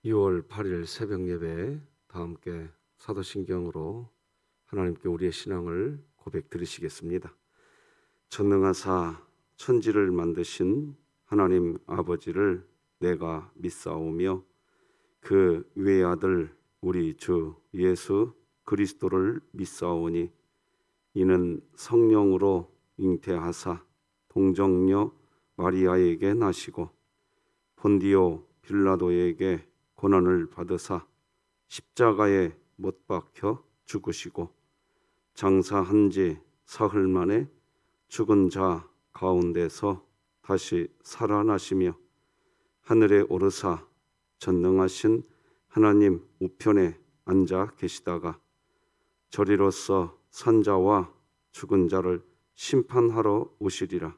2월 8일 새벽 예배 다 함께 사도신경으로 하나님께 우리의 신앙을 고백드리시겠습니다. 전능하사 천지를 만드신 하나님 아버지를 내가 믿사오며 그 외아들 우리 주 예수 그리스도를 믿사오니 이는 성령으로 잉태하사 동정녀 마리아에게 나시고 본디오 빌라도에게 고난을 받으사 십자가에 못 박혀 죽으시고 장사한 지 사흘 만에 죽은 자 가운데서 다시 살아나시며 하늘에 오르사 전능하신 하나님 우편에 앉아 계시다가 저리로서 산자와 죽은 자를 심판하러 오시리라.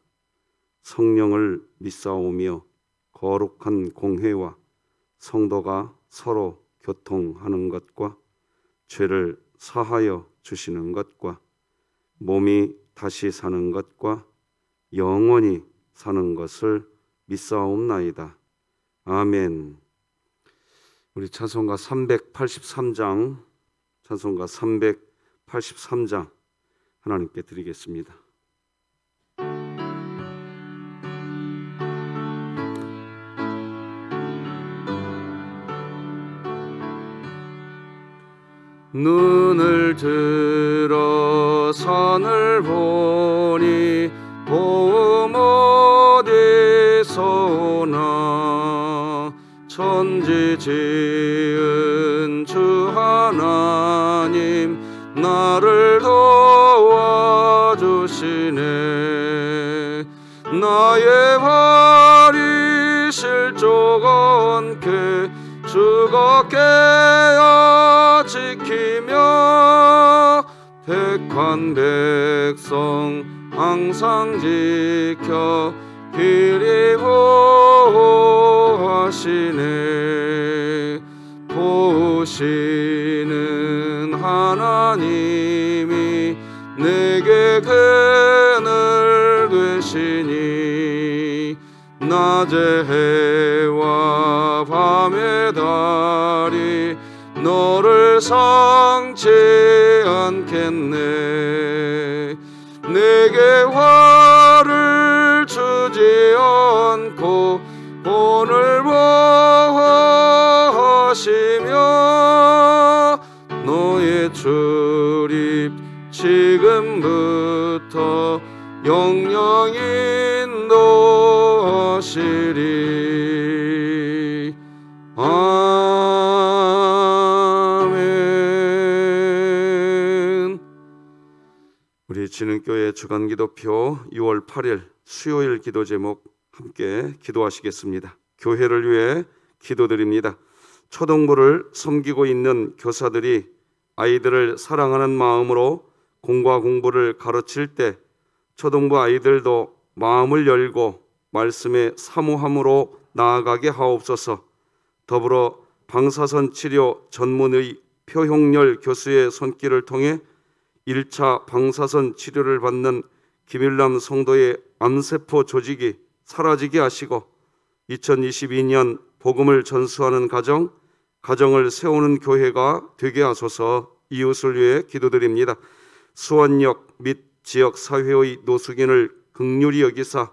성령을 믿사오며 거룩한 공회와 성도가 서로 교통하는 것과 죄를 사하여 주시는 것과 몸이 다시 사는 것과 영원히 사는 것을 믿사옵나이다. 아멘. 우리 찬송가 383장 하나님께 드리겠습니다. 눈을 들어 산을 보니 도움 어디서 오나 천지 지은 주 하나님 나를 도와주시네. 나의 발이 실족 않게 주가 깨어 지키며 택한 백성 항상 지켜 길이 보호하시네. 보시는 하나님이 내게 그늘 되시니 낮에 해와 밤의 달이 너를 상치 않겠네. 내게 화를 주지 않고 오늘 보호하시며 너의 출입 지금부터 영영 인도하시리. 아멘. 우리 진흥교회 주간기도표 2월 8일 수요일 기도 제목 함께 기도하시겠습니다. 교회를 위해 기도드립니다. 초등부를 섬기고 있는 교사들이 아이들을 사랑하는 마음으로 공과 공부를 가르칠 때 초등부 아이들도 마음을 열고 말씀의 사모함으로 나아가게 하옵소서. 더불어 방사선 치료 전문의 표형렬 교수의 손길을 통해 1차 방사선 치료를 받는 김일남 성도의 암세포 조직이 사라지게 하시고 2022년 복음을 전수하는 가정을 세우는 교회가 되게 하소서. 이웃을 위해 기도드립니다. 수원역 및 지역사회의 노숙인을 긍휼히 여기사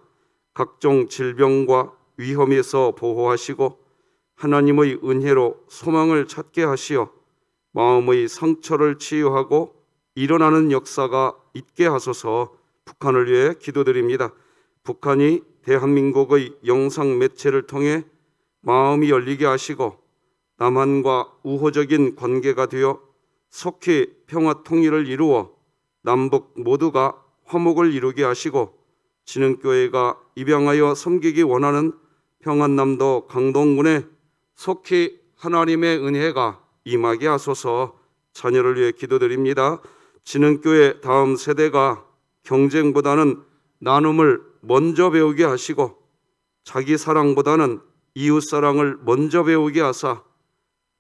각종 질병과 위험에서 보호하시고 하나님의 은혜로 소망을 찾게 하시어 마음의 상처를 치유하고 일어나는 역사가 있게 하소서. 북한을 위해 기도드립니다. 북한이 대한민국의 영상 매체를 통해 마음이 열리게 하시고 남한과 우호적인 관계가 되어 속히 평화 통일을 이루어 남북 모두가 화목을 이루게 하시고 진흥교회가 입양하여 섬기기 원하는 평안남도 강동군에 속히 하나님의 은혜가 임하게 하소서. 자녀를 위해 기도드립니다. 진흥교회 다음 세대가 경쟁보다는 나눔을 먼저 배우게 하시고 자기 사랑보다는 이웃 사랑을 먼저 배우게 하사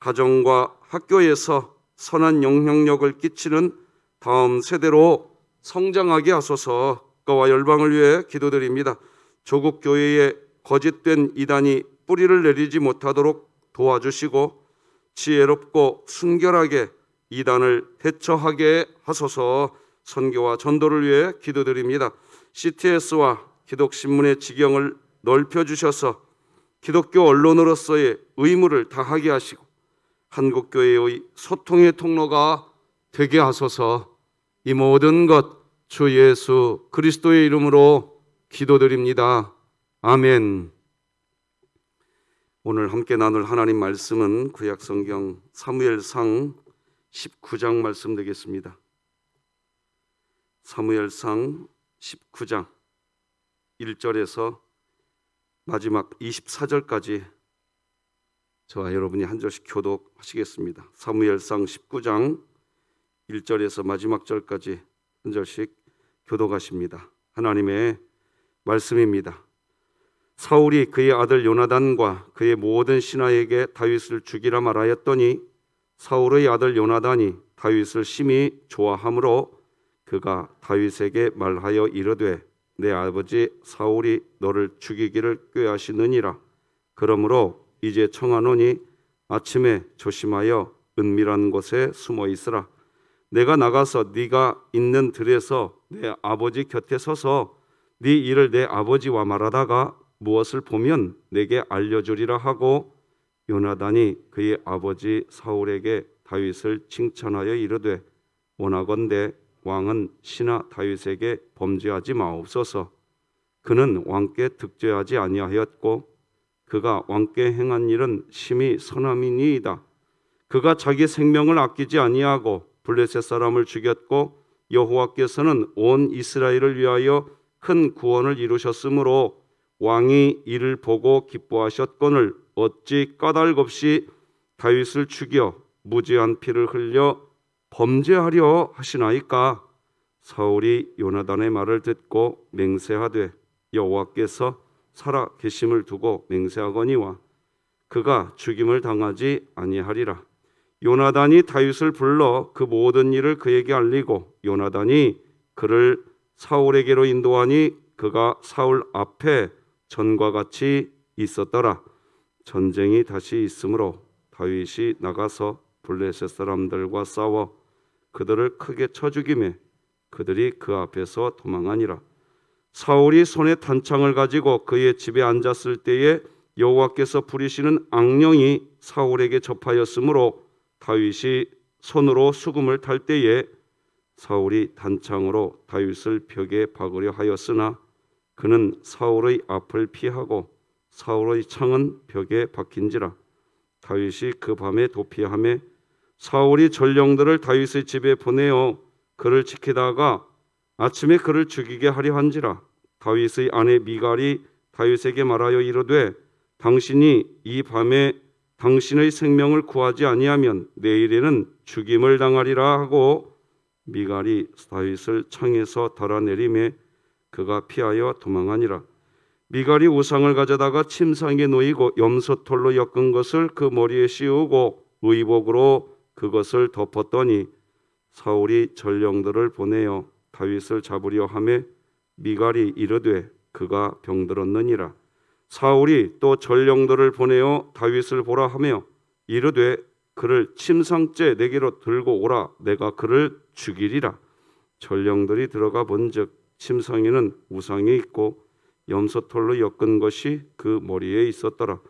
가정과 학교에서 선한 영향력을 끼치는 다음 세대로 성장하게 하소서. 국가와 열방을 위해 기도드립니다. 조국 교회에 거짓된 이단이 뿌리를 내리지 못하도록 도와주시고 지혜롭고 순결하게 이단을 대처하게 하소서. 선교와 전도를 위해 기도드립니다. CTS와 기독신문의 지경을 넓혀주셔서 기독교 언론으로서의 의무를 다하게 하시고 한국교회의 소통의 통로가 되게 하소서. 이 모든 것 주 예수 그리스도의 이름으로 기도드립니다. 아멘. 오늘 함께 나눌 하나님 말씀은 구약성경 사무엘상 19장 말씀 되겠습니다. 사무엘상 19장 1절에서 마지막 24절까지 저와 여러분이 한 절씩 교독하시겠습니다. 사무엘상 19장 1절에서 마지막 절까지 한 절씩 교독하십니다. 하나님의 말씀입니다. 사울이 그의 아들 요나단과 그의 모든 신하에게 다윗을 죽이라 말하였더니 사울의 아들 요나단이 다윗을 심히 좋아하므로 그가 다윗에게 말하여 이르되 내 아버지 사울이 너를 죽이기를 꾀하시느니라. 그러므로 이제 청하노니 아침에 조심하여 은밀한 곳에 숨어 있으라. 내가 나가서 네가 있는 들에서 내 아버지 곁에 서서 네 일을 내 아버지와 말하다가 무엇을 보면 내게 알려주리라 하고 요나단이 그의 아버지 사울에게 다윗을 칭찬하여 이르되 원하건대 왕은 신하 다윗에게 범죄하지 마옵소서. 그는 왕께 득죄하지 아니하였고 그가 왕께 행한 일은 심히 선함이니이다. 그가 자기 생명을 아끼지 아니하고 블레셋 사람을 죽였고 여호와께서는 온 이스라엘을 위하여 큰 구원을 이루셨으므로 왕이 이를 보고 기뻐하셨거늘 어찌 까닭 없이 다윗을 죽여 무죄한 피를 흘려 범죄하려 하시나이까. 사울이 요나단의 말을 듣고 맹세하되 여호와께서 살아 계심을 두고 맹세하거니와 그가 죽임을 당하지 아니하리라. 요나단이 다윗을 불러 그 모든 일을 그에게 알리고 요나단이 그를 사울에게로 인도하니 그가 사울 앞에 전과 같이 있었더라. 전쟁이 다시 있으므로 다윗이 나가서 블레셋 사람들과 싸워 그들을 크게 쳐 죽이매 그들이 그 앞에서 도망하니라. 사울이 손에 단창을 가지고 그의 집에 앉았을 때에 여호와께서 부리시는 악령이 사울에게 접하였으므로 다윗이 손으로 수금을 탈 때에 사울이 단창으로 다윗을 벽에 박으려 하였으나 그는 사울의 앞을 피하고 사울의 창은 벽에 박힌지라. 다윗이 그 밤에 도피하매 사울이 전령들을 다윗의 집에 보내어 그를 지키다가 아침에 그를 죽이게 하려 한지라. 다윗의 아내 미갈이 다윗에게 말하여 이르되 당신이 이 밤에 당신의 생명을 구하지 아니하면 내일에는 죽임을 당하리라 하고 미갈이 다윗을 창에서 달아내리매 그가 피하여 도망하니라. 미갈이 우상을 가져다가 침상에 놓이고 염소털로 엮은 것을 그 머리에 씌우고 의복으로 그것을 덮었더니 사울이 전령들을 보내어 다윗을 잡으려 하매 미갈이 이르되 그가 병들었느니라. 사울이 또 전령들을 보내어 다윗을 보라 하며 이르되 그를 침상째 내게로 들고 오라. 내가 그를 죽이리라. 전령들이 들어가 본즉 침상에는 우상이 있고 염소털로 엮은 것이 그 머리에 있었더라.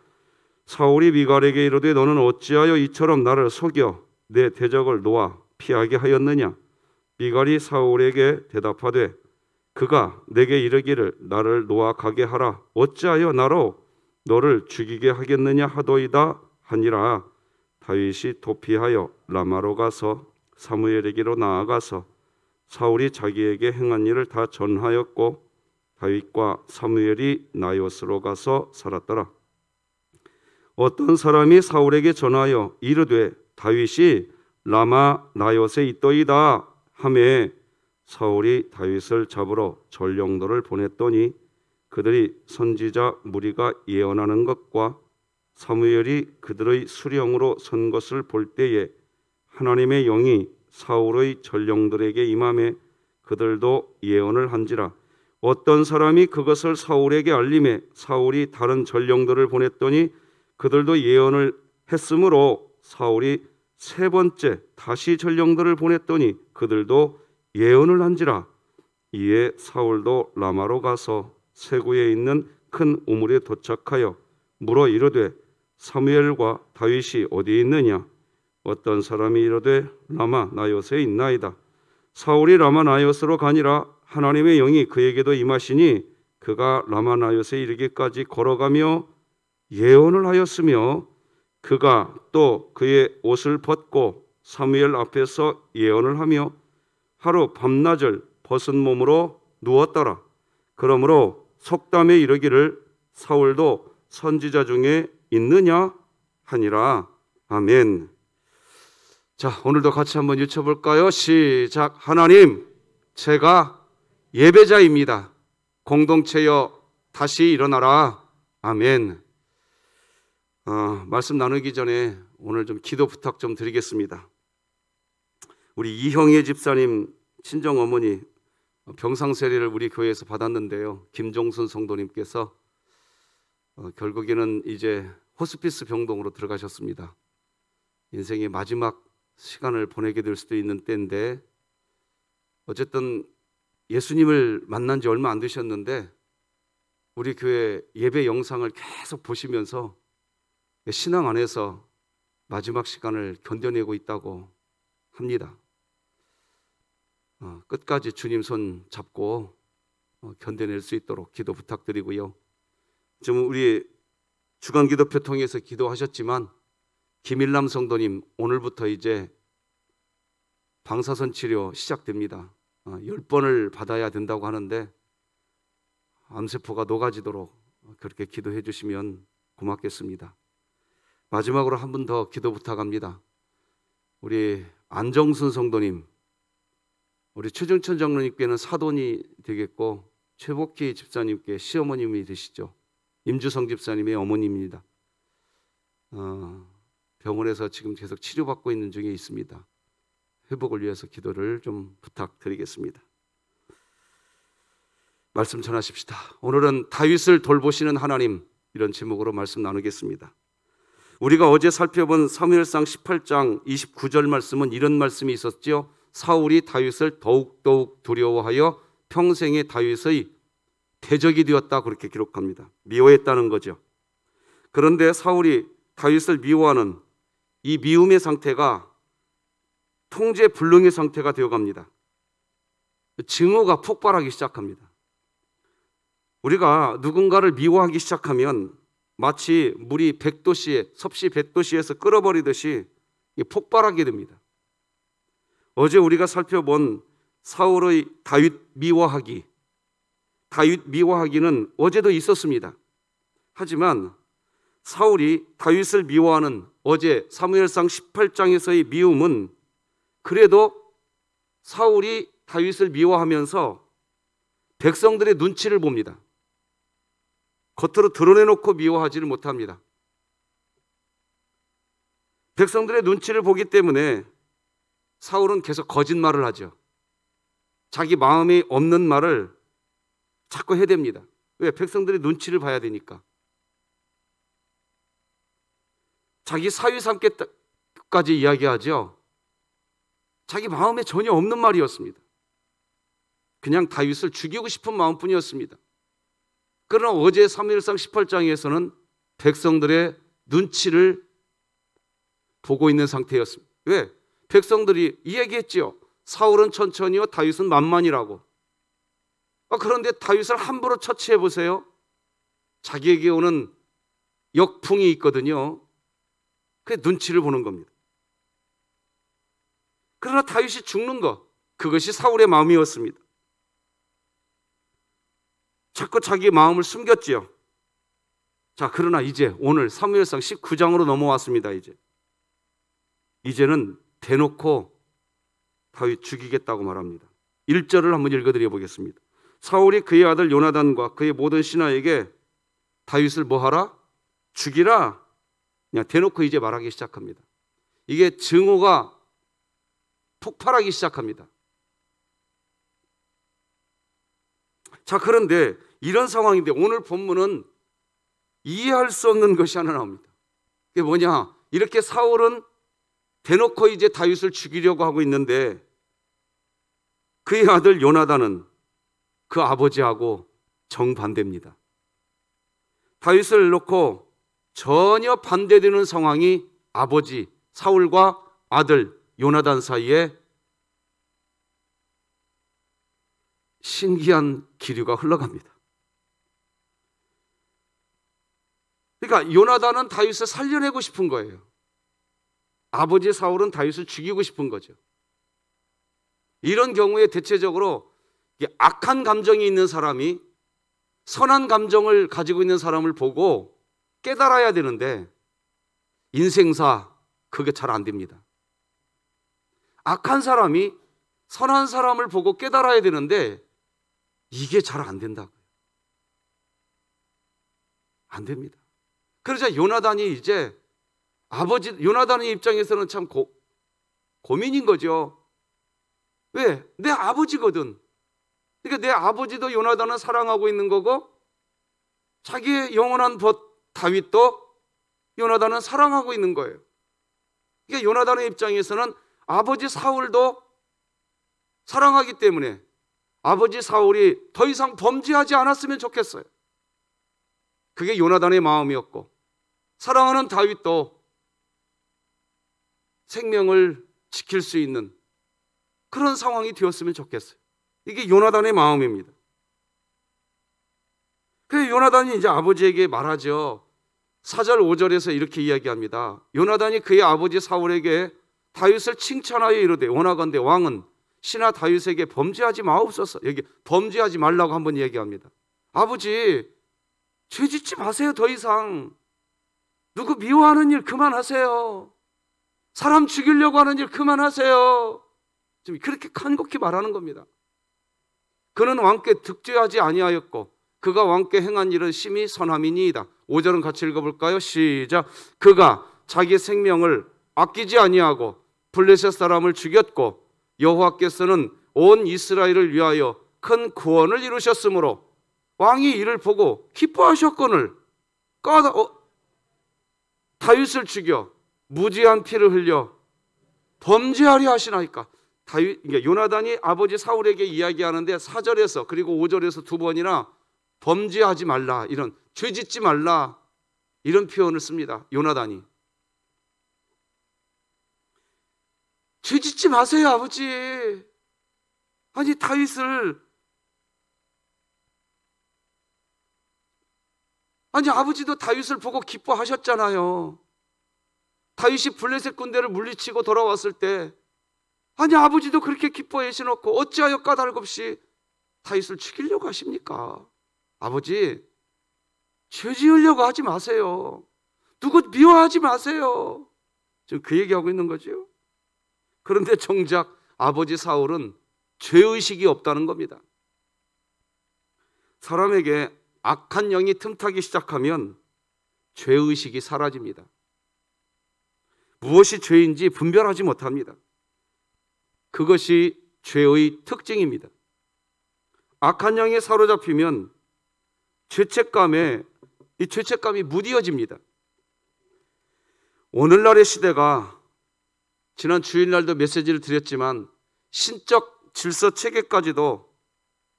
사울이 미갈에게 이르되 너는 어찌하여 이처럼 나를 속여 내 대적을 놓아 피하게 하였느냐. 미갈이 사울에게 대답하되 그가 내게 이르기를 나를 놓아 가게 하라. 어찌하여 나로 너를 죽이게 하겠느냐 하도이다 하니라. 다윗이 도피하여 라마로 가서 사무엘에게로 나아가서 사울이 자기에게 행한 일을 다 전하였고 다윗과 사무엘이 나요스로 가서 살았더라. 어떤 사람이 사울에게 전하여 이르되 다윗이 라마 나요스에 있더이다 하매 사울이 다윗을 잡으러 전령들을 보냈더니 그들이 선지자 무리가 예언하는 것과 사무엘이 그들의 수령으로 선 것을 볼 때에 하나님의 영이 사울의 전령들에게 임하매 그들도 예언을 한지라. 어떤 사람이 그것을 사울에게 알림해 사울이 다른 전령들을 보냈더니 그들도 예언을 했으므로 사울이 세 번째 다시 전령들을 보냈더니 그들도 예언을 한지라. 이에 사울도 라마로 가서 세구에 있는 큰 우물에 도착하여 물어 이르되 사무엘과 다윗이 어디 있느냐? 어떤 사람이 이르되 라마 나요스에 있나이다. 사울이 라마 나요스로 가니라. 하나님의 영이 그에게도 임하시니 그가 라마 나요스에 이르기까지 걸어가며 예언을 하였으며 그가 또 그의 옷을 벗고 사무엘 앞에서 예언을 하며 하루 밤낮을 벗은 몸으로 누웠더라. 그러므로 속담에 이르기를 사울도 선지자 중에 있느냐 하니라. 아멘. 자, 오늘도 같이 한번 외쳐볼까요? 시작. 하나님, 제가 예배자입니다. 공동체여 다시 일어나라. 아멘. 말씀 나누기 전에 오늘 좀 기도 부탁 좀 드리겠습니다. 우리 이형예 집사님 친정어머니 병상세례를 우리 교회에서 받았는데요. 김종순 성도님께서 결국에는 이제 호스피스 병동으로 들어가셨습니다. 인생의 마지막 시간을 보내게 될 수도 있는 때인데 어쨌든 예수님을 만난 지 얼마 안 되셨는데 우리 교회 예배 영상을 계속 보시면서 신앙 안에서 마지막 시간을 견뎌내고 있다고 합니다. 끝까지 주님 손 잡고 견뎌낼 수 있도록 기도 부탁드리고요. 지금 우리 주간기도표 통해서 기도하셨지만 김일남 성도님 오늘부터 이제 방사선 치료 시작됩니다. 10번을 받아야 된다고 하는데 암세포가 녹아지도록 그렇게 기도해 주시면 고맙겠습니다. 마지막으로 한 분 더 기도 부탁합니다. 우리 안정순 성도님, 우리 최정천 장로님께는 사돈이 되겠고 최복희 집사님께 시어머님이 되시죠. 임주성 집사님의 어머니입니다. 병원에서 지금 계속 치료받고 있는 중에 있습니다. 회복을 위해서 기도를 좀 부탁드리겠습니다. 말씀 전하십시다. 오늘은 다윗을 돌보시는 하나님, 이런 제목으로 말씀 나누겠습니다. 우리가 어제 살펴본 사무엘상 18장 29절 말씀은 이런 말씀이 있었죠. 사울이 다윗을 더욱더욱 두려워하여 평생에 다윗의 대적이 되었다, 그렇게 기록합니다. 미워했다는 거죠. 그런데 사울이 다윗을 미워하는 이 미움의 상태가 통제불능의 상태가 되어갑니다. 증오가 폭발하기 시작합니다. 우리가 누군가를 미워하기 시작하면 마치 물이 100도씨에 섭씨 100도씨에서 끓어버리듯이 폭발하게 됩니다. 어제 우리가 살펴본 사울의 다윗 미워하기는 어제도 있었습니다. 하지만 사울이 다윗을 미워하는 어제 사무엘상 18장에서의 미움은 그래도 사울이 다윗을 미워하면서 백성들의 눈치를 봅니다. 겉으로 드러내놓고 미워하지를 못합니다. 백성들의 눈치를 보기 때문에 사울은 계속 거짓말을 하죠. 자기 마음에 없는 말을 자꾸 해댑니다. 왜? 백성들의 눈치를 봐야 되니까. 자기 사위 삼겠다까지 이야기하죠. 자기 마음에 전혀 없는 말이었습니다. 그냥 다윗을 죽이고 싶은 마음뿐이었습니다. 그러나 어제 사무엘상 18장에서는 백성들의 눈치를 보고 있는 상태였습니다. 왜? 백성들이 이야기했지요. 사울은 천천히요, 다윗은 만만이라고. 그런데 다윗을 함부로 처치해 보세요. 자기에게 오는 역풍이 있거든요. 그게 눈치를 보는 겁니다. 그러나 다윗이 죽는 것, 그것이 사울의 마음이었습니다. 자꾸 자기 마음을 숨겼지요. 자, 그러나 이제 오늘 사무엘상 19장으로 넘어왔습니다. 이제는 대놓고 다윗 죽이겠다고 말합니다. 1절을 한번 읽어드려 보겠습니다. 사울이 그의 아들 요나단과 그의 모든 신하에게 다윗을 뭐하라? 죽이라. 그냥 대놓고 이제 말하기 시작합니다. 이게 증오가 폭발하기 시작합니다. 자, 그런데 이런 상황인데 오늘 본문은 이해할 수 없는 것이 하나 나옵니다. 그게 뭐냐? 이렇게 사울은 대놓고 이제 다윗을 죽이려고 하고 있는데 그의 아들 요나단은 그 아버지하고 정반대입니다. 다윗을 놓고 전혀 반대되는 상황이 아버지 사울과 아들 요나단 사이에 신기한 기류가 흘러갑니다. 그러니까 요나단은 다윗을 살려내고 싶은 거예요. 아버지 사울은 다윗을 죽이고 싶은 거죠. 이런 경우에 대체적으로 악한 감정이 있는 사람이 선한 감정을 가지고 있는 사람을 보고 깨달아야 되는데 인생사 그게 잘 안 됩니다. 악한 사람이 선한 사람을 보고 깨달아야 되는데 이게 잘 안 된다고요. 안 됩니다. 그러자 요나단이 이제 요나단의 입장에서는 참 고민인 거죠. 왜? 내 아버지거든. 그러니까 내 아버지도 요나단을 사랑하고 있는 거고 자기의 영원한 벗 다윗도 요나단은 사랑하고 있는 거예요. 그러니까 요나단의 입장에서는 아버지 사울도 사랑하기 때문에 아버지 사울이 더 이상 범죄하지 않았으면 좋겠어요. 그게 요나단의 마음이었고 사랑하는 다윗도 생명을 지킬 수 있는 그런 상황이 되었으면 좋겠어요. 이게 요나단의 마음입니다. 그래서 요나단이 이제 아버지에게 말하죠. 4절 5절에서 이렇게 이야기합니다. 요나단이 그의 아버지 사울에게 다윗을 칭찬하여 이르되 원하건대 왕은 신하 다윗에게 범죄하지 마옵소서. 여기 범죄하지 말라고 한번 이야기합니다. 아버지 죄짓지 마세요. 더 이상 누구 미워하는 일 그만하세요. 사람 죽이려고 하는 일 그만하세요. 지금 그렇게 간곡히 말하는 겁니다. 그는 왕께 득죄하지 아니하였고 그가 왕께 행한 일은 심히 선함이니이다. 5절은 같이 읽어볼까요? 시작. 그가 자기 생명을 아끼지 아니하고 블레셋 사람을 죽였고 여호와께서는 온 이스라엘을 위하여 큰 구원을 이루셨으므로 왕이 이를 보고 기뻐하셨거늘 다윗을 죽여 무지한 피를 흘려 범죄하려 하시나이까. 요나단이 아버지 사울에게 이야기하는데 4절에서 그리고 5절에서 두 번이나 범죄하지 말라, 이런 죄짓지 말라 이런 표현을 씁니다. 요나단이 죄짓지 마세요 아버지. 아니 아버지도 다윗을 보고 기뻐하셨잖아요. 다윗이 블레셋 군대를 물리치고 돌아왔을 때 아니 아버지도 그렇게 기뻐해 주놓고 어찌하여 까닭없이 다윗을 죽이려고 하십니까? 아버지 죄 지으려고 하지 마세요. 누구 미워하지 마세요. 지금 그 얘기하고 있는 거죠. 그런데 정작 아버지 사울은 죄의식이 없다는 겁니다. 사람에게 악한 영이 틈타기 시작하면 죄의식이 사라집니다. 무엇이 죄인지 분별하지 못합니다. 그것이 죄의 특징입니다. 악한 영에 사로잡히면 이 죄책감이 무디어집니다. 오늘날의 시대가 지난 주일날도 메시지를 드렸지만 신적 질서 체계까지도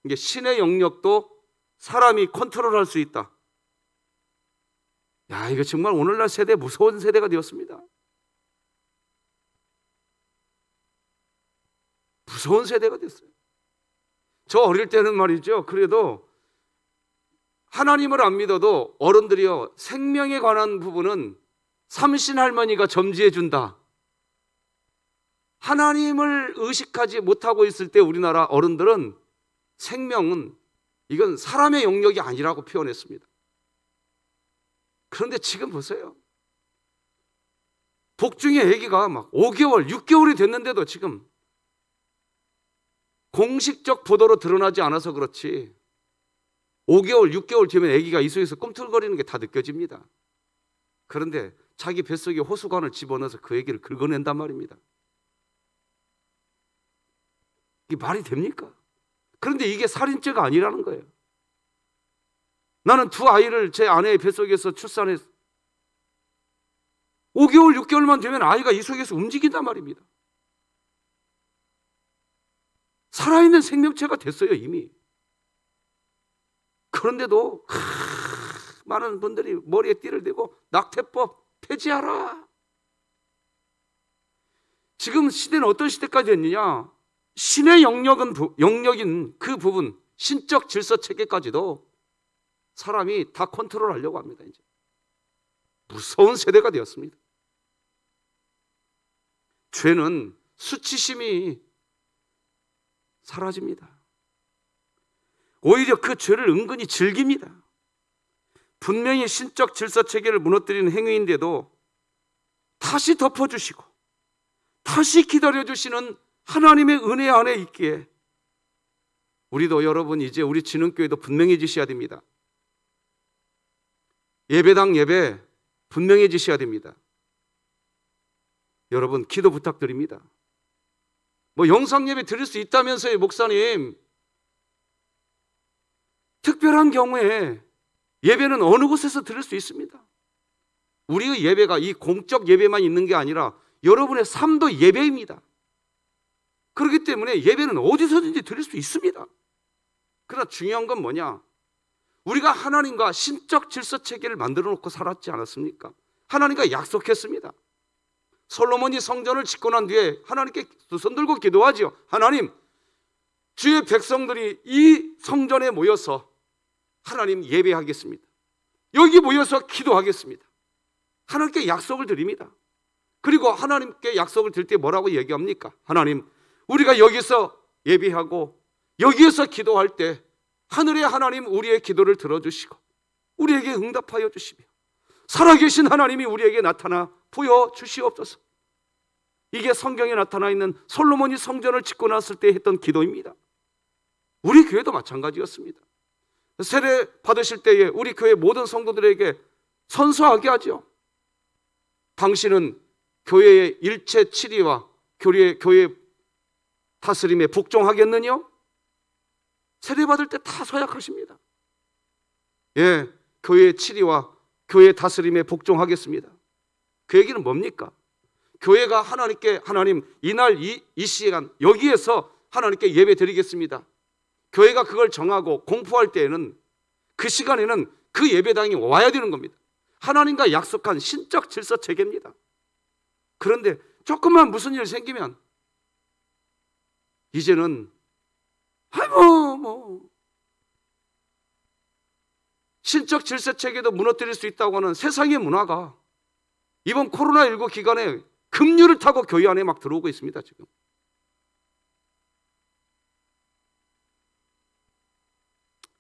이게 신의 영역도 사람이 컨트롤할 수 있다. 야, 이거 정말 오늘날 세대 무서운 세대가 되었습니다. 무서운 세대가 됐어요. 저 어릴 때는 말이죠. 그래도 하나님을 안 믿어도 어른들이요, 생명에 관한 부분은 삼신 할머니가 점지해 준다. 하나님을 의식하지 못하고 있을 때 우리나라 어른들은 생명은 이건 사람의 영역이 아니라고 표현했습니다. 그런데 지금 보세요. 복중의 아기가 막 5개월, 6개월이 됐는데도 지금 공식적 보도로 드러나지 않아서 그렇지 5개월, 6개월 되면 아기가 이 속에서 꿈틀거리는 게 다 느껴집니다. 그런데 자기 뱃속에 호수관을 집어넣어서 그 아기를 긁어낸단 말입니다. 이게 말이 됩니까? 그런데 이게 살인죄가 아니라는 거예요. 나는 2 아이를 제 아내의 뱃속에서 출산했. 2 아이를 6개월이나 7개월이나 8개월이나 9개월이나 10개월이나 20개월이나 30개월이나 40개월이나 50개월이나 60개월이나 70개월이나 80개월이나 100개월이나 1000개월이나 5개월, 6개월만 되면 아이가 이 속에서 움직인단 말입니다. 살아있는 생명체가 됐어요, 이미. 그런데도 많은 분들이 머리에 띠를 대고 낙태법 폐지하라. 지금 시대는 어떤 시대까지 됐느냐? 신의 영역인 그 부분, 신적 질서 체계까지도 사람이 다 컨트롤하려고 합니다. 이제 무서운 세대가 되었습니다. 죄는 수치심이 사라집니다. 오히려 그 죄를 은근히 즐깁니다. 분명히 신적 질서 체계를 무너뜨리는 행위인데도 다시 덮어주시고 다시 기다려주시는 하나님의 은혜 안에 있기에 우리도, 여러분, 이제 우리 진흥교회도 분명해지셔야 됩니다. 예배당 예배 분명해지셔야 됩니다. 여러분, 기도 부탁드립니다. 뭐 영상 예배 드릴 수 있다면서요, 목사님. 특별한 경우에 예배는 어느 곳에서 드릴 수 있습니다. 우리의 예배가 이 공적 예배만 있는 게 아니라 여러분의 삶도 예배입니다. 그렇기 때문에 예배는 어디서든지 드릴 수 있습니다. 그러나 중요한 건 뭐냐? 우리가 하나님과 신적 질서 체계를 만들어 놓고 살았지 않았습니까? 하나님과 약속했습니다. 솔로몬이 성전을 짓고 난 뒤에 하나님께 두 손 들고 기도하죠. 하나님, 주의 백성들이 이 성전에 모여서 하나님 예배하겠습니다. 여기 모여서 기도하겠습니다. 하나님께 약속을 드립니다. 그리고 하나님께 약속을 드릴 때 뭐라고 얘기합니까? 하나님, 우리가 여기서 예배하고 여기에서 기도할 때 하늘의 하나님 우리의 기도를 들어주시고 우리에게 응답하여 주시며 살아계신 하나님이 우리에게 나타나 보여주시옵소서. 이게 성경에 나타나 있는 솔로몬이 성전을 짓고 났을 때 했던 기도입니다. 우리 교회도 마찬가지였습니다. 세례 받으실 때에 우리 교회 모든 성도들에게 선서하게 하죠. 당신은 교회의 일체 치리와 교회 다스림에 복종하겠느냐? 세례 받을 때 다 서약하십니다. 예, 교회의 치리와 교회 다스림에 복종하겠습니다. 그 얘기는 뭡니까? 교회가 하나님께, 하나님 이날 이 시간 여기에서 하나님께 예배 드리겠습니다. 교회가 그걸 정하고 공포할 때에는 그 시간에는 그 예배당이 와야 되는 겁니다. 하나님과 약속한 신적 질서 체계입니다. 그런데 조금만 무슨 일 생기면 이제는 신적 질서 체계도 무너뜨릴 수 있다고 하는 세상의 문화가 이번 코로나19 기간에 급류를 타고 교회 안에 막 들어오고 있습니다. 지금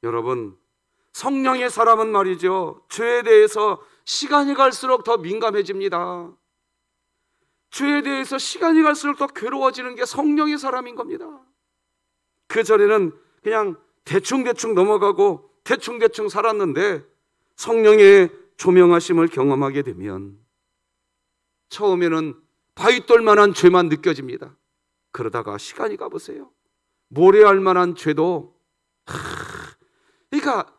여러분, 성령의 사람은 말이죠, 죄에 대해서 시간이 갈수록 더 민감해집니다. 죄에 대해서 시간이 갈수록 더 괴로워지는 게 성령의 사람인 겁니다. 그 전에는 그냥 대충대충 넘어가고 대충대충 살았는데 성령의 조명하심을 경험하게 되면 처음에는 바위돌만한 죄만 느껴집니다. 그러다가 시간이 가보세요. 모래알 만한 죄도 그러니까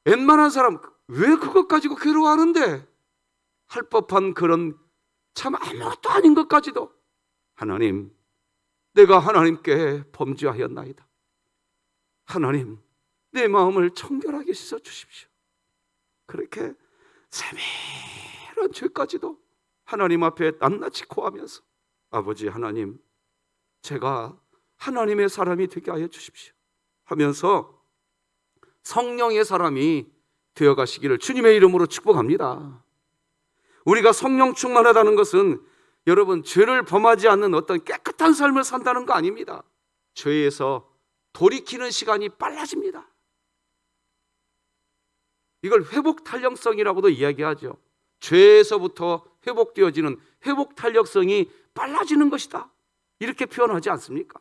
웬만한 사람 왜 그것 가지고 괴로워하는데 할 법한 그런 참 아무것도 아닌 것까지도 하나님, 내가 하나님께 범죄하였나이다. 하나님, 내 마음을 청결하게 씻어주십시오. 그렇게 세밀한 죄까지도 하나님 앞에 낱낱이 고하면서 아버지 하나님, 제가 하나님의 사람이 되게 하여 주십시오 하면서 성령의 사람이 되어가시기를 주님의 이름으로 축복합니다. 우리가 성령 충만하다는 것은 여러분 죄를 범하지 않는 어떤 깨끗한 삶을 산다는 거 아닙니다. 죄에서 돌이키는 시간이 빨라집니다. 이걸 회복 탄력성이라고도 이야기하죠. 죄에서부터 회복되어지는 회복 탄력성이 빨라지는 것이다, 이렇게 표현하지 않습니까?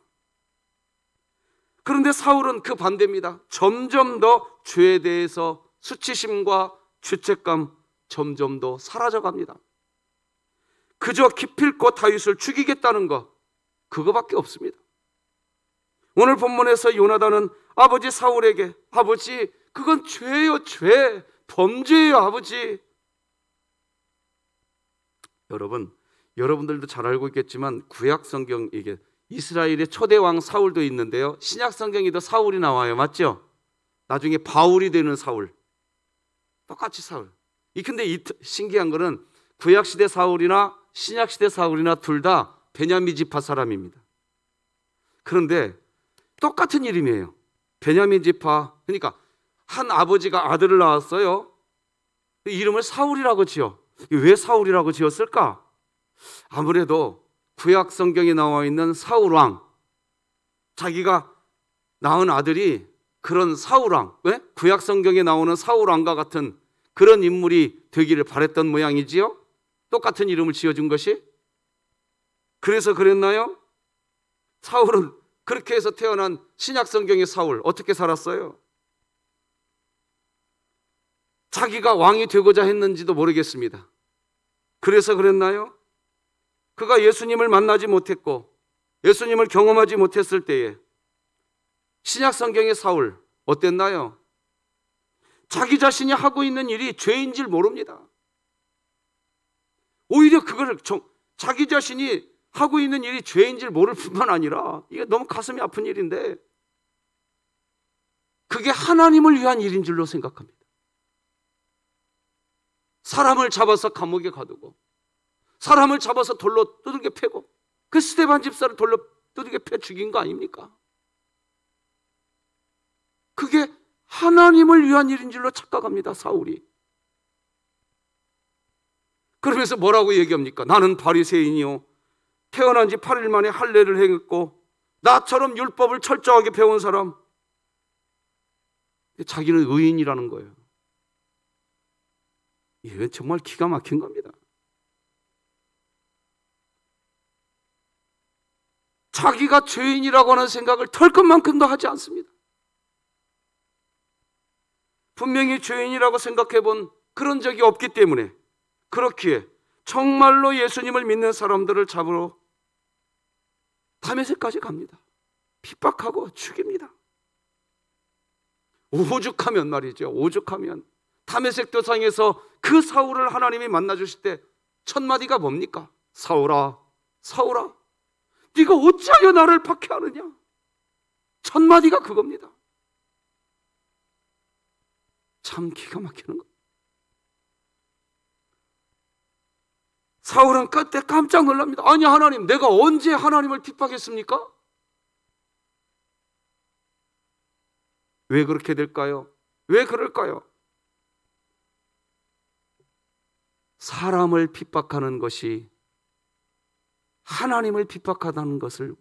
그런데 사울은 그 반대입니다. 점점 더 죄에 대해서 수치심과 죄책감 점점 더 사라져갑니다. 그저 기필코 다윗을 죽이겠다는 것, 그거밖에 없습니다. 오늘 본문에서 요나단은 아버지 사울에게, 아버지 그건 죄예요, 죄, 범죄예요 아버지, 여러분들도 잘 알고 있겠지만 구약 성경, 이게 이스라엘의 초대 왕 사울도 있는데요, 신약 성경에도 사울이 나와요. 맞죠? 나중에 바울이 되는 사울, 똑같이 사울. 근데 신기한 거는 구약 시대 사울이나 신약 시대 사울이나 둘 다 베냐민 지파 사람입니다. 그런데 똑같은 이름이에요. 베냐민 지파. 그러니까 한 아버지가 아들을 낳았어요. 이름을 사울이라고 지어. 왜 사울이라고 지었을까? 아무래도 구약 성경에 나와 있는 사울 왕, 자기가 낳은 아들이 그런 사울 왕, 왜? 구약 성경에 나오는 사울 왕과 같은 그런 인물이 되기를 바랬던 모양이지요. 똑같은 이름을 지어준 것이. 그래서 그랬나요? 사울은 그렇게 해서 태어난 신약 성경의 사울 어떻게 살았어요? 자기가 왕이 되고자 했는지도 모르겠습니다. 그래서 그랬나요? 그가 예수님을 만나지 못했고 예수님을 경험하지 못했을 때에 신약 성경의 사울 어땠나요? 자기 자신이 하고 있는 일이 죄인 줄 모릅니다. 오히려 그걸 자기 자신이 하고 있는 일이 죄인 줄 모를 뿐만 아니라, 이게 너무 가슴이 아픈 일인데, 그게 하나님을 위한 일인 줄로 생각합니다. 사람을 잡아서 감옥에 가두고 사람을 잡아서 돌로 두들겨 패고 그 스데반 집사를 돌로 두들겨 패 죽인 거 아닙니까? 그게 하나님을 위한 일인 줄로 착각합니다, 사울이. 그러면서 뭐라고 얘기합니까? 나는 바리새인이요, 태어난 지 8일 만에 할례를 행했고 나처럼 율법을 철저하게 배운 사람. 자기는 의인이라는 거예요. 이건 정말 기가 막힌 겁니다. 자기가 죄인이라고 하는 생각을 털끝만큼도 하지 않습니다. 분명히 죄인이라고 생각해 본 그런 적이 없기 때문에, 그렇기에 정말로 예수님을 믿는 사람들을 잡으러 다메섹까지 갑니다. 핍박하고 죽입니다. 오죽하면 말이죠, 오죽하면 다메섹 도상에서 그 사울을 하나님이 만나 주실 때 첫 마디가 뭡니까? 사울아, 사울아, 네가 어찌하여 나를 박해하느냐? 첫 마디가 그겁니다. 참 기가 막히는 거. 사울은 그때 깜짝 놀랍니다. 아니 하나님, 내가 언제 하나님을 핍박했습니까? 왜 그렇게 될까요? 왜 그럴까요? 사람을 핍박하는 것이 하나님을 핍박하다는 것을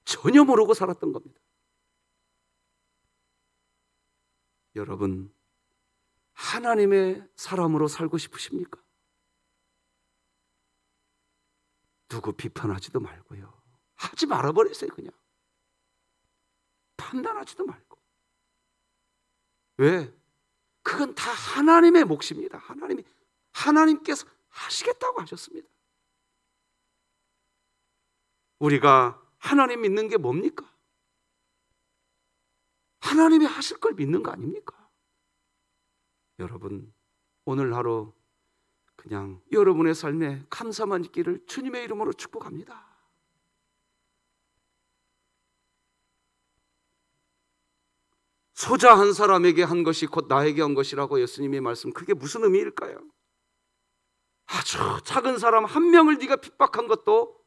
전혀 모르고 살았던 겁니다. 여러분, 하나님의 사람으로 살고 싶으십니까? 누구 비판하지도 말고요, 하지 말아버리세요. 그냥 판단하지도 말고. 왜? 그건 다 하나님의 몫입니다. 하나님께서 하시겠다고 하셨습니다. 우리가 하나님 믿는 게 뭡니까? 하나님이 하실 걸 믿는 거 아닙니까? 여러분, 오늘 하루 그냥 여러분의 삶에 감사만 있기를 주님의 이름으로 축복합니다. 소자 한 사람에게 한 것이 곧 나에게 한 것이라고 예수님이 말씀, 그게 무슨 의미일까요? 아주 작은 사람 한 명을 네가 핍박한 것도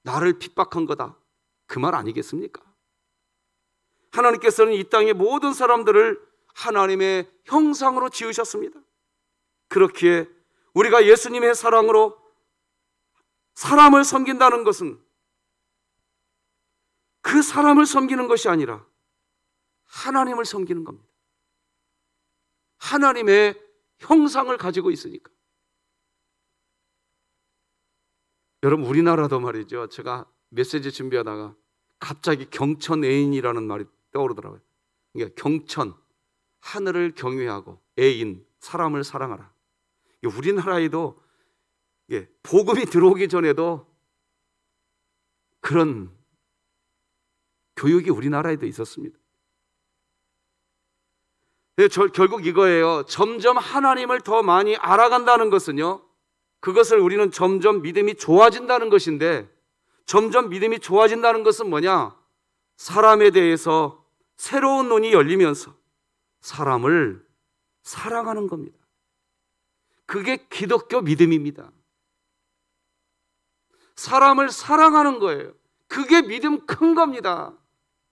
나를 핍박한 거다, 그 말 아니겠습니까? 하나님께서는 이 땅의 모든 사람들을 하나님의 형상으로 지으셨습니다. 그렇기에 우리가 예수님의 사랑으로 사람을 섬긴다는 것은 그 사람을 섬기는 것이 아니라 하나님을 섬기는 겁니다. 하나님의 형상을 가지고 있으니까. 여러분, 우리나라도 말이죠, 제가 메시지 준비하다가 갑자기 경천 애인이라는 말이 떠오르더라고요. 그러니까 경천, 하늘을 경외하고 애인, 사람을 사랑하라. 우리나라에도 복음이 들어오기 전에도 그런 교육이 우리나라에도 있었습니다. 결국 이거예요. 점점 하나님을 더 많이 알아간다는 것은요, 그것을 우리는 점점 믿음이 좋아진다는 것인데, 점점 믿음이 좋아진다는 것은 뭐냐? 사람에 대해서 새로운 눈이 열리면서 사람을 사랑하는 겁니다. 그게 기독교 믿음입니다. 사람을 사랑하는 거예요. 그게 믿음 큰 겁니다.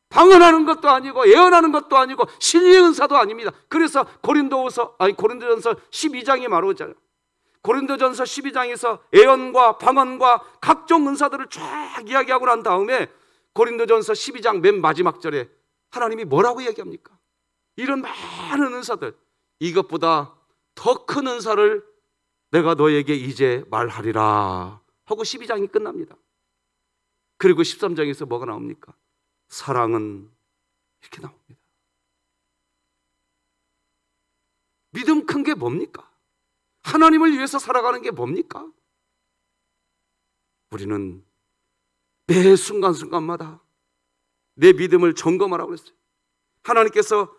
방언하는 것도 아니고 예언하는 것도 아니고 신의 은사도 아닙니다. 그래서 고린도전서 12장이 말하잖아요. 고린도전서 12장에서 예언과 방언과 각종 은사들을 쫙 이야기하고 난 다음에 고린도전서 12장 맨 마지막 절에 하나님이 뭐라고 얘기합니까? 이런 많은 은사들, 이것보다 더 큰 은사를 내가 너에게 이제 말하리라 하고 12장이 끝납니다. 그리고 13장에서 뭐가 나옵니까? 사랑은 이렇게 나옵니다. 믿음 큰 게 뭡니까? 하나님을 위해서 살아가는 게 뭡니까? 우리는 매 순간순간마다 내 믿음을 점검하라고 그랬어요. 하나님께서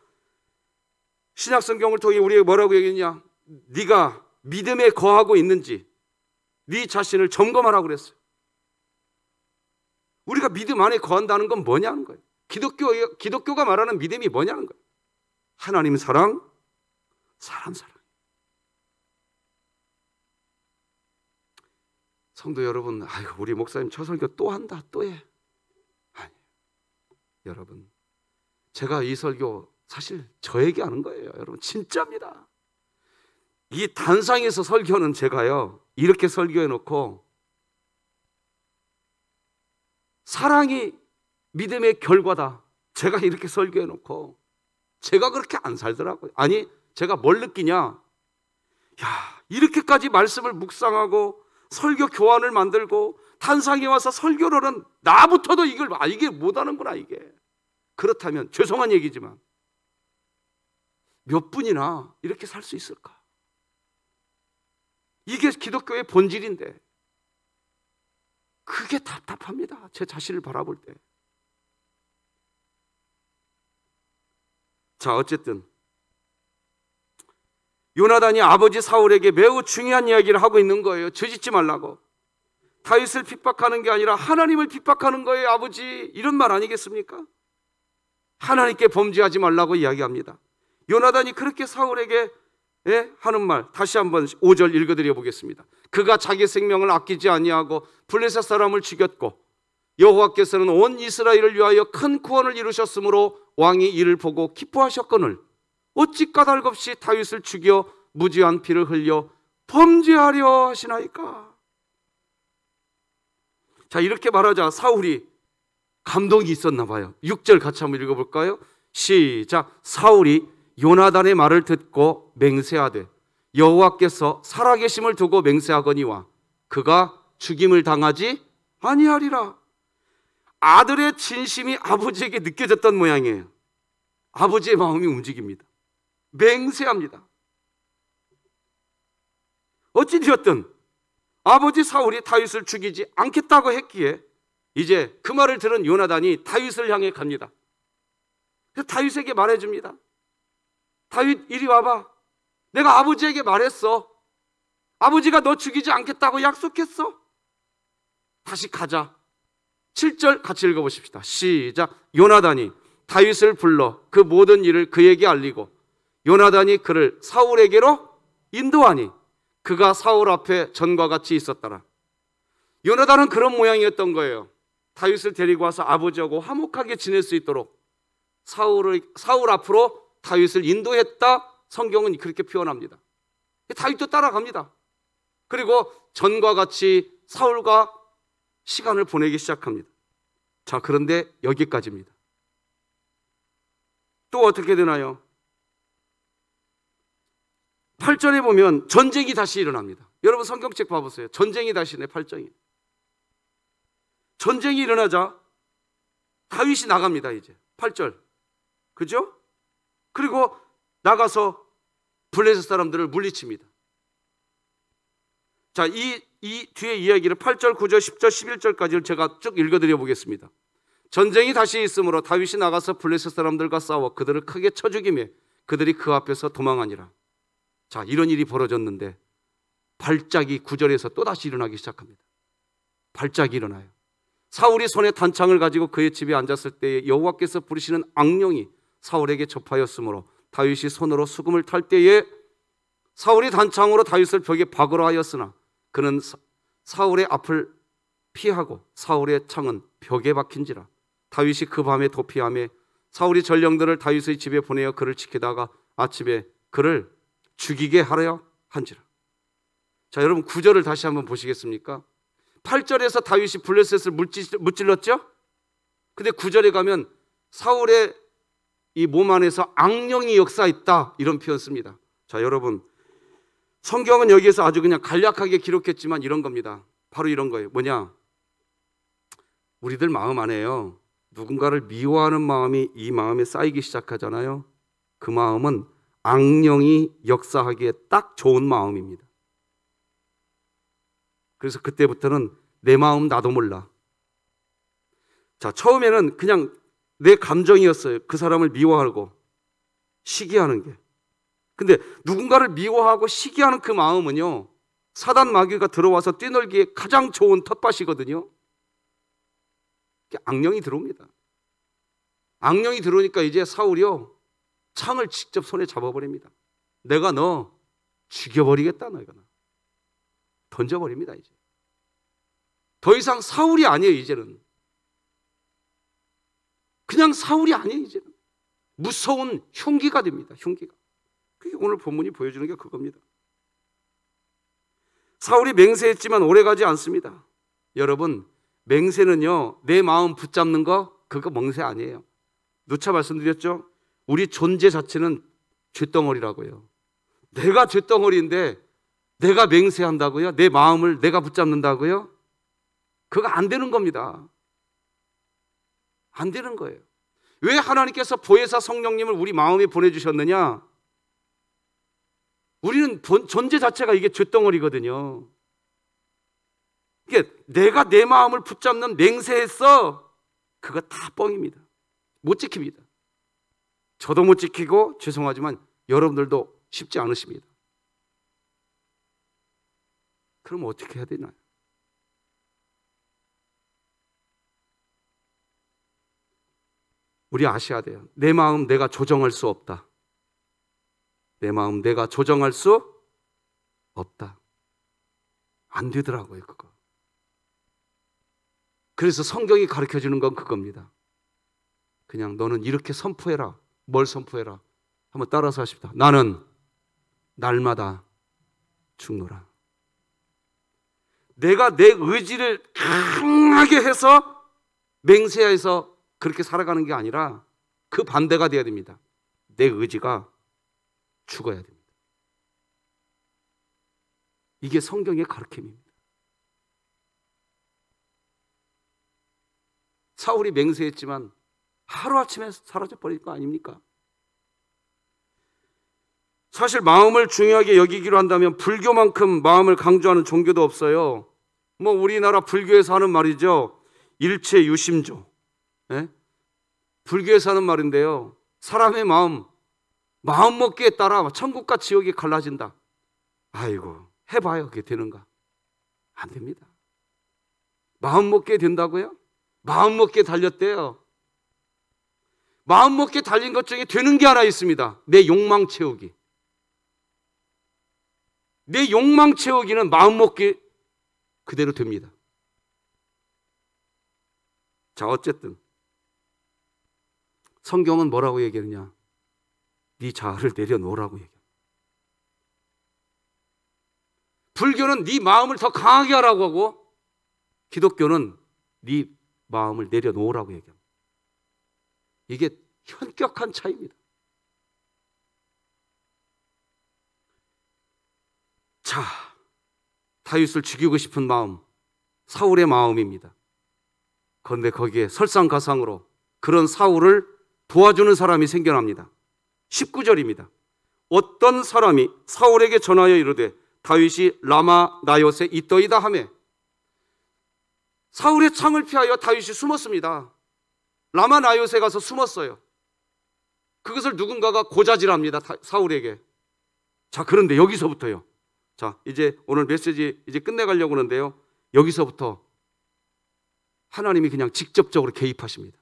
신약성경을 통해 우리에게 뭐라고 얘기했냐? 네가 믿음에 거하고 있는지 네 자신을 점검하라고 그랬어요. 우리가 믿음 안에 거한다는 건 뭐냐는 거예요. 기독교가 말하는 믿음이 뭐냐는 거예요. 하나님 사랑, 사람 사랑. 성도 여러분, 아이고 우리 목사님 저 설교 또 한다, 또 해. 아니, 여러분, 제가 이 설교 사실 저에게 하는 거예요. 여러분, 진짜입니다. 이 단상에서 설교는 제가요, 이렇게 설교해 놓고 사랑이 믿음의 결과다, 제가 이렇게 설교해 놓고 제가 그렇게 안 살더라고요. 아니, 제가 뭘 느끼냐? 야, 이렇게까지 말씀을 묵상하고 설교 교환을 만들고 단상에 와서 설교로는 나부터도 이게 못하는구나 이게. 그렇다면 죄송한 얘기지만 몇 분이나 이렇게 살 수 있을까? 이게 기독교의 본질인데 그게 답답합니다. 제 자신을 바라볼 때. 자, 어쨌든 요나단이 아버지 사울에게 매우 중요한 이야기를 하고 있는 거예요. 죄짓지 말라고. 다윗을 핍박하는 게 아니라 하나님을 핍박하는 거예요. 아버지, 이런 말 아니겠습니까? 하나님께 범죄하지 말라고 이야기합니다. 요나단이 그렇게 사울에게 하는 말, 다시 한번 5절 읽어드려 보겠습니다. 그가 자기 생명을 아끼지 아니하고 블레셋 사람을 죽였고 여호와께서는 온 이스라엘을 위하여 큰 구원을 이루셨으므로 왕이 이를 보고 기뻐하셨거늘 어찌 까닭없이 다윗을 죽여 무죄한 피를 흘려 범죄하려 하시나이까? 자, 이렇게 말하자 사울이 감동이 있었나 봐요. 6절 같이 한번 읽어볼까요? 시작. 사울이 요나단의 말을 듣고 맹세하되 여호와께서 살아계심을 두고 맹세하거니와 그가 죽임을 당하지 아니하리라. 아들의 진심이 아버지에게 느껴졌던 모양이에요. 아버지의 마음이 움직입니다. 맹세합니다. 어찌되었든 아버지 사울이 다윗을 죽이지 않겠다고 했기에 이제 그 말을 들은 요나단이 다윗을 향해 갑니다. 그래서 다윗에게 말해줍니다. 다윗, 이리 와봐. 내가 아버지에게 말했어. 아버지가 너 죽이지 않겠다고 약속했어. 다시 가자. 7절 같이 읽어보십시다. 시작. 요나단이 다윗을 불러 그 모든 일을 그에게 알리고 요나단이 그를 사울에게로 인도하니 그가 사울 앞에 전과 같이 있었더라. 요나단은 그런 모양이었던 거예요. 다윗을 데리고 와서 아버지하고 화목하게 지낼 수 있도록 사울 앞으로 다윗을 인도했다. 성경은 그렇게 표현합니다. 다윗도 따라갑니다. 그리고 전과 같이 사울과 시간을 보내기 시작합니다. 자, 그런데 여기까지입니다. 또 어떻게 되나요? 8절에 보면 전쟁이 다시 일어납니다. 여러분 성경책 봐보세요. 전쟁이 다시 8장이. 전쟁이 일어나자 다윗이 나갑니다. 이제 8절. 그죠? 그리고 나가서 블레셋 사람들을 물리칩니다. 자, 이 뒤에 이야기를 8절, 9절, 10절, 11절까지를 제가 쭉 읽어드려 보겠습니다. 전쟁이 다시 있으므로 다윗이 나가서 블레셋 사람들과 싸워 그들을 크게 쳐 죽이며 그들이 그 앞에서 도망하니라. 자, 이런 일이 벌어졌는데 발작이 9절에서 또다시 일어나기 시작합니다. 발작이 일어나요. 사울이 손에 단창을 가지고 그의 집에 앉았을 때에 여호와께서 부르시는 악령이 사울에게 접하였으므로 다윗이 손으로 수금을 탈 때에 사울이 단창으로 다윗을 벽에 박으려 하였으나 그는 사울의 앞을 피하고 사울의 창은 벽에 박힌지라. 다윗이 그 밤에 도피하며 사울이 전령들을 다윗의 집에 보내어 그를 지키다가 아침에 그를 죽이게 하려 한지라. 자, 여러분 9절을 다시 한번 보시겠습니까? 8절에서 다윗이 블레셋을 무찔렀죠? 근데 9절에 가면 사울의 이 몸 안에서 악령이 역사했다, 이런 표현 씁니다. 자, 여러분 성경은 여기에서 아주 그냥 간략하게 기록했지만 이런 겁니다. 바로 이런 거예요. 뭐냐? 우리들 마음 안에요, 누군가를 미워하는 마음이 이 마음에 쌓이기 시작하잖아요. 그 마음은 악령이 역사하기에 딱 좋은 마음입니다. 그래서 그때부터는 내 마음 나도 몰라. 자, 처음에는 그냥 내 감정이었어요. 그 사람을 미워하고 시기하는 게. 근데 누군가를 미워하고 시기하는 그 마음은요, 사단 마귀가 들어와서 뛰놀기에 가장 좋은 텃밭이거든요. 악령이 들어옵니다. 악령이 들어오니까 이제 사울이요, 창을 직접 손에 잡아버립니다. 내가 너 죽여버리겠다, 너가 던져버립니다. 이제 더 이상 사울이 아니에요. 이제는 그냥 사울이 아니에요. 이제는 무서운 흉기가 됩니다. 흉기가. 그게 오늘 본문이 보여주는 게 그겁니다. 사울이 맹세했지만 오래가지 않습니다. 여러분, 맹세는요, 내 마음 붙잡는 거, 그거 맹세 아니에요. 누차 말씀드렸죠? 우리 존재 자체는 쇳덩어리라고요. 내가 쇳덩어리인데 내가 맹세한다고요? 내 마음을 내가 붙잡는다고요? 그거 안 되는 겁니다. 안 되는 거예요. 왜 하나님께서 보혜사 성령님을 우리 마음에 보내주셨느냐? 우리는 존재 자체가 이게 쇳덩어리거든요. 이게 내가 내 마음을 붙잡는 맹세했어, 그거 다 뻥입니다. 못 지킵니다. 저도 못 지키고 죄송하지만 여러분들도 쉽지 않으십니다. 그럼 어떻게 해야 되나요? 우리 아셔야 돼요. 내 마음 내가 조정할 수 없다. 내 마음 내가 조정할 수 없다. 안 되더라고요, 그거. 그래서 성경이 가르쳐주는 건 그겁니다. 그냥 너는 이렇게 선포해라. 뭘 선포해라? 한번 따라서 하십시다. 나는 날마다 죽노라. 내가 내 의지를 강하게 해서 맹세해서 그렇게 살아가는 게 아니라 그 반대가 돼야 됩니다. 내 의지가 죽어야 됩니다. 이게 성경의 가르침입니다. 사울이 맹세했지만 하루아침에 사라져버릴 거 아닙니까? 사실 마음을 중요하게 여기기로 한다면 불교만큼 마음을 강조하는 종교도 없어요. 뭐 우리나라 불교에서 하는 말이죠. 일체 유심조. 예? 불교에서 하는 말인데요. 사람의 마음 먹기에 따라 천국과 지옥이 갈라진다. 아이고, 해봐요. 그게 되는가? 안 됩니다. 마음 먹기에 된다고요? 마음 먹기에 달렸대요. 마음 먹기에 달린 것 중에 되는 게 하나 있습니다. 내 욕망 채우기. 내 욕망 채우기는 마음 먹기 그대로 됩니다. 자, 어쨌든 성경은 뭐라고 얘기하느냐? 네 자아를 내려놓으라고 얘기합니다. 불교는 네 마음을 더 강하게 하라고 하고, 기독교는 네 마음을 내려놓으라고 얘기합니다. 이게 현격한 차이입니다. 자, 다윗을 죽이고 싶은 마음, 사울의 마음입니다. 그런데 거기에 설상가상으로 그런 사울을 도와주는 사람이 생겨납니다. 19절입니다. 어떤 사람이 사울에게 전하여 이르되 다윗이 라마 나요세 있더이다 하매, 사울의 창을 피하여 다윗이 숨었습니다. 라마 나요세 가서 숨었어요. 그것을 누군가가 고자질합니다. 사울에게. 자, 그런데 여기서부터요, 자, 이제 오늘 메시지 이제 끝내가려고 하는데요. 여기서부터 하나님이 그냥 직접적으로 개입하십니다.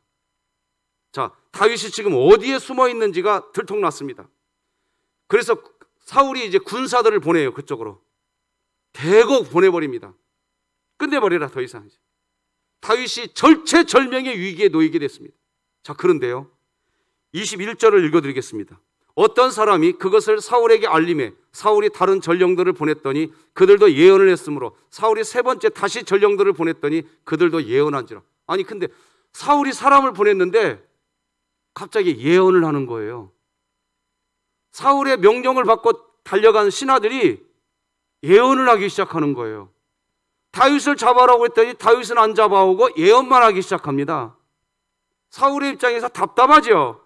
자, 다윗이 지금 어디에 숨어 있는지가 들통났습니다. 그래서 사울이 이제 군사들을 보내요. 그쪽으로 대거 보내버립니다. 끝내버려라. 더 이상. 다윗이 절체절명의 위기에 놓이게 됐습니다. 자, 그런데요, 21절을 읽어드리겠습니다. 어떤 사람이 그것을 사울에게 알림해 사울이 다른 전령들을 보냈더니 그들도 예언을 했으므로 사울이 세 번째 다시 전령들을 보냈더니 그들도 예언한지라. 아니 근데 사울이 사람을 보냈는데 갑자기 예언을 하는 거예요. 사울의 명령을 받고 달려간 신하들이 예언을 하기 시작하는 거예요. 다윗을 잡아라고 했더니 다윗은 안 잡아오고 예언만 하기 시작합니다. 사울의 입장에서 답답하죠.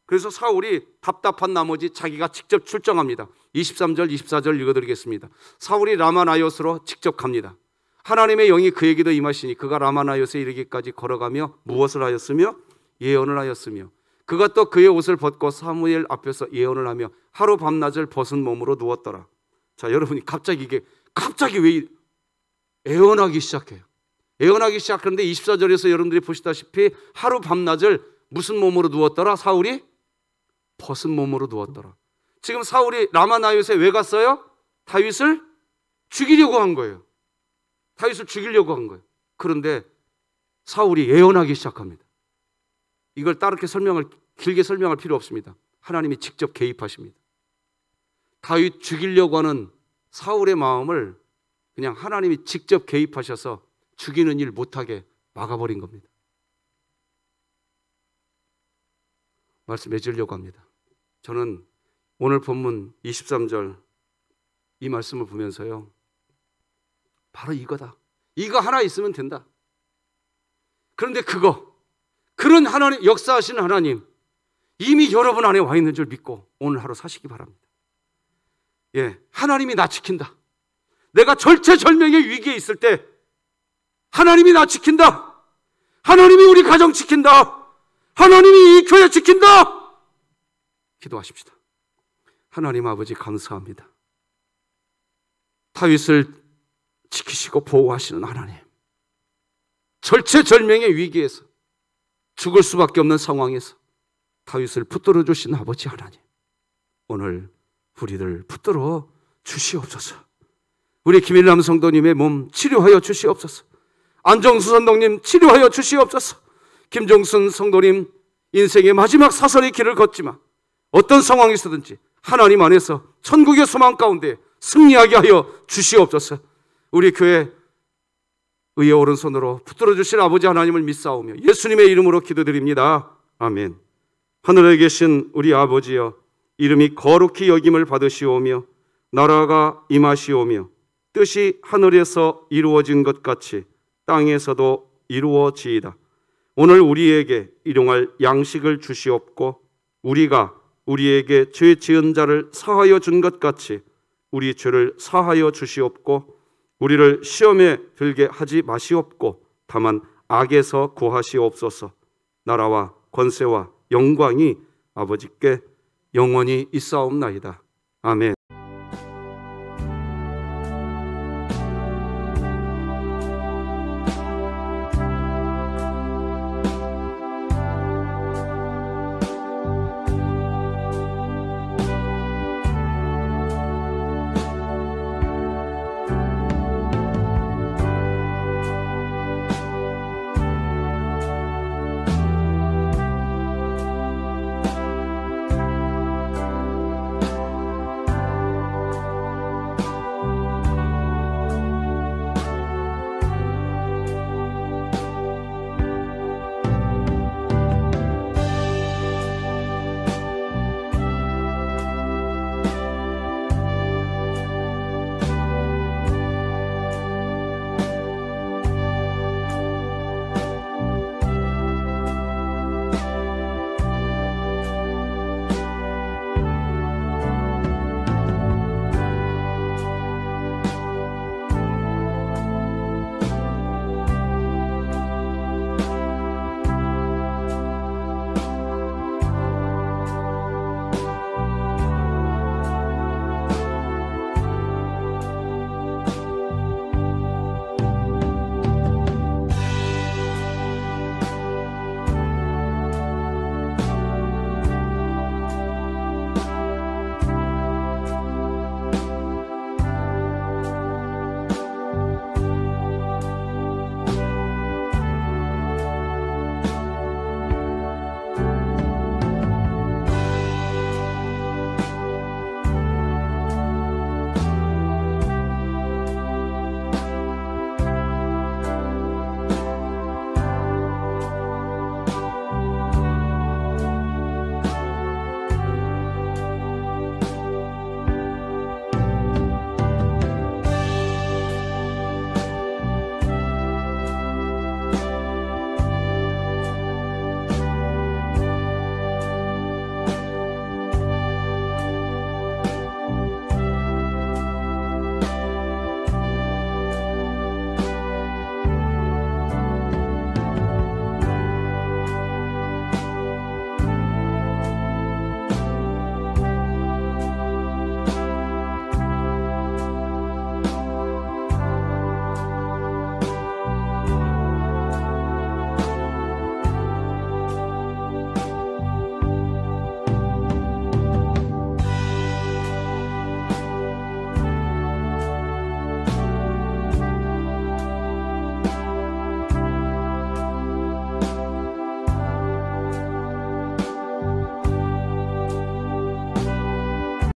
그래서 사울이 답답한 나머지 자기가 직접 출정합니다. 23절 24절 읽어드리겠습니다. 사울이 라마나요스로 직접 갑니다. 하나님의 영이 그에게도 임하시니 그가 라마나요스에 이르기까지 걸어가며 무엇을 하였으며 예언을 하였으며 그가 또 그의 옷을 벗고 사무엘 앞에서 예언을 하며 하루 밤낮을 벗은 몸으로 누웠더라. 자, 여러분이 갑자기 왜 예언하기 시작해요. 예언하기 시작하는데 24절에서 여러분들이 보시다시피 하루 밤낮을 무슨 몸으로 누웠더라? 사울이 벗은 몸으로 누웠더라. 지금 사울이 라마나요스에 왜 갔어요? 다윗을 죽이려고 한 거예요. 다윗을 죽이려고 한 거예요. 그런데 사울이 예언하기 시작합니다. 이걸 따르게 길게 설명할 필요 없습니다. 하나님이 직접 개입하십니다. 다윗 죽이려고 하는 사울의 마음을 그냥 하나님이 직접 개입하셔서 죽이는 일 못하게 막아버린 겁니다. 말씀 맺으려고 합니다. 저는 오늘 본문 23절 이 말씀을 보면서요, 바로 이거다. 이거 하나 있으면 된다. 그런데 그런 하나님, 역사하시는 하나님 이미 여러분 안에 와 있는 줄 믿고 오늘 하루 사시기 바랍니다. 예, 하나님이 나 지킨다. 내가 절체절명의 위기에 있을 때 하나님이 나 지킨다. 하나님이 우리 가정 지킨다. 하나님이 이 교회 지킨다. 기도하십시다. 하나님 아버지 감사합니다. 다윗을 지키시고 보호하시는 하나님, 절체절명의 위기에서 죽을 수밖에 없는 상황에서 다윗을 붙들어 주신 아버지 하나님, 오늘 우리를 붙들어 주시옵소서. 우리 김일남 성도님의 몸 치료하여 주시옵소서. 안정수 선동님 치료하여 주시옵소서. 김종순 성도님 인생의 마지막 사선의 길을 걷지만 어떤 상황에서든지 하나님 안에서 천국의 소망 가운데 승리하게 하여 주시옵소서. 우리 교회 의의 오른손으로 붙들어 주실 아버지 하나님을 믿사오며 예수님의 이름으로 기도드립니다. 아멘. 하늘에 계신 우리 아버지여, 이름이 거룩히 여김을 받으시오며 나라가 임하시오며 뜻이 하늘에서 이루어진 것 같이 땅에서도 이루어지이다. 오늘 우리에게 일용할 양식을 주시옵고 우리가 우리에게 죄 지은 자를 사하여 준 것 같이 우리 죄를 사하여 주시옵고 우리를 시험에 들게 하지 마시옵고 다만 악에서 구하시옵소서. 나라와 권세와 영광이 아버지께 영원히 있사옵나이다. 아멘.